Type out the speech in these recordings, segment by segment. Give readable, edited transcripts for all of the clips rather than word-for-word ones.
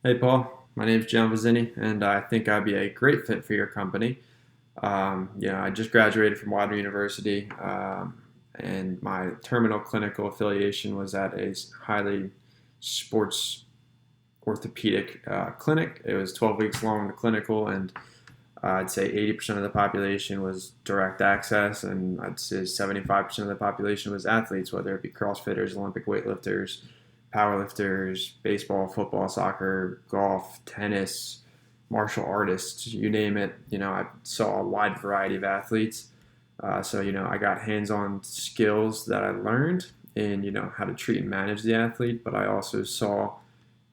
Hey Paul, my name's John Vizzini, and I think I'd be a great fit for your company. I just graduated from Wilder University, and my terminal clinical affiliation was at a highly sports orthopedic clinic. It was 12 weeks long, the clinical, and I'd say 80% of the population was direct access, and I'd say 75% of the population was athletes, whether it be CrossFitters, Olympic weightlifters, powerlifters, baseball, football, soccer, golf, tennis, martial artists, you name it. I saw a wide variety of athletes. I got hands on skills that I learned in, how to treat and manage the athlete, but I also saw,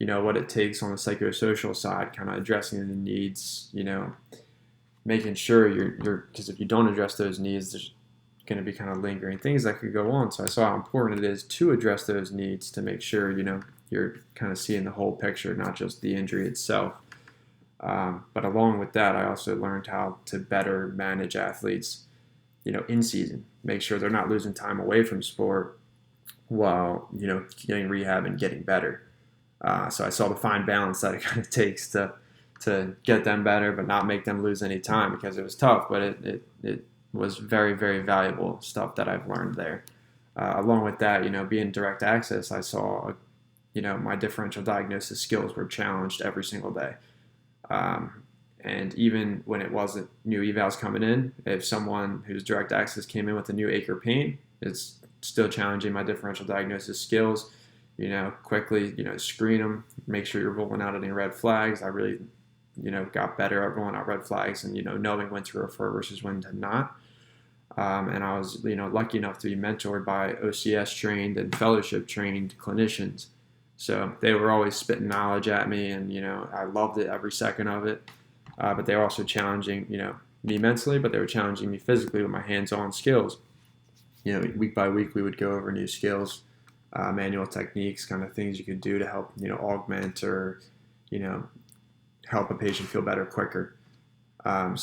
what it takes on the psychosocial side, kind of addressing the needs, making sure because if you don't address those needs, there's going to be kind of lingering things that could go on. So I saw how important it is to address those needs to make sure, you're kind of seeing the whole picture, not just the injury itself. But along with that, I also learned how to better manage athletes, in season, make sure they're not losing time away from sport while, getting rehab and getting better. So I saw the fine balance that it kind of takes to get them better, but not make them lose any time because it was tough, but it was very, very valuable stuff that I've learned there. Along with that, being direct access, I saw, my differential diagnosis skills were challenged every single day. And even when it wasn't new evals coming in, if someone who's direct access came in with a new ache or pain, it's still challenging my differential diagnosis skills. Quickly, screen them, make sure you're rolling out any red flags. I really, got better at rolling out red flags and, knowing when to refer versus when to not. And I was, lucky enough to be mentored by OCS trained and fellowship trained clinicians. So they were always spitting knowledge at me, and I loved it every second of it. But they were also challenging, me mentally, but they were challenging me physically with my hands-on skills. Week by week we would go over new skills, manual techniques, kind of things you could do to help, augment or, you know, help a patient feel better quicker. I'm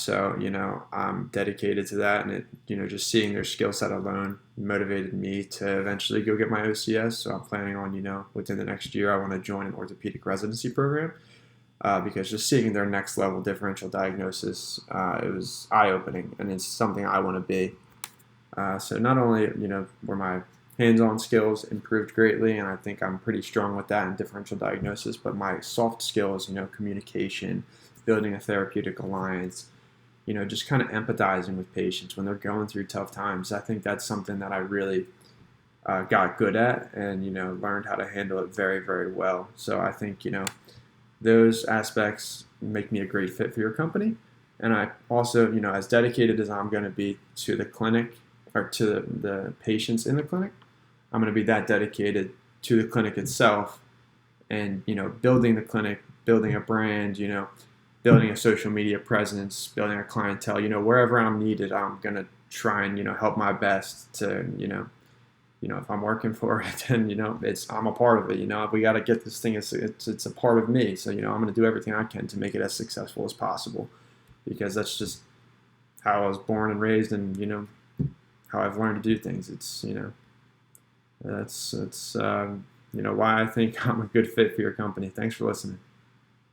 dedicated to that, and just seeing their skill set alone motivated me to eventually go get my OCS. So I'm planning on, within the next year, I want to join an orthopedic residency program because just seeing their next level differential diagnosis, it was eye opening, and it's something I want to be. So not only, were my hands-on skills improved greatly, and I think I'm pretty strong with that in differential diagnosis, but my soft skills, communication, building a therapeutic alliance, just kind of empathizing with patients when they're going through tough times. I think that's something that I really got good at and, learned how to handle it very, very well. So I think, those aspects make me a great fit for your company. And I also, as dedicated as I'm going to be to the clinic or to the patients in the clinic, I'm going to be that dedicated to the clinic itself and, building the clinic, building a brand, building a social media presence, building a clientele, wherever I'm needed, I'm going to try and, help my best to, if I'm working for it, then, I'm a part of it, we got to get this thing, it's a part of me. So, I'm going to do everything I can to make it as successful as possible because that's just how I was born and raised and, how I've learned to do things. It's, that's why I think I'm a good fit for your company. Thanks for listening.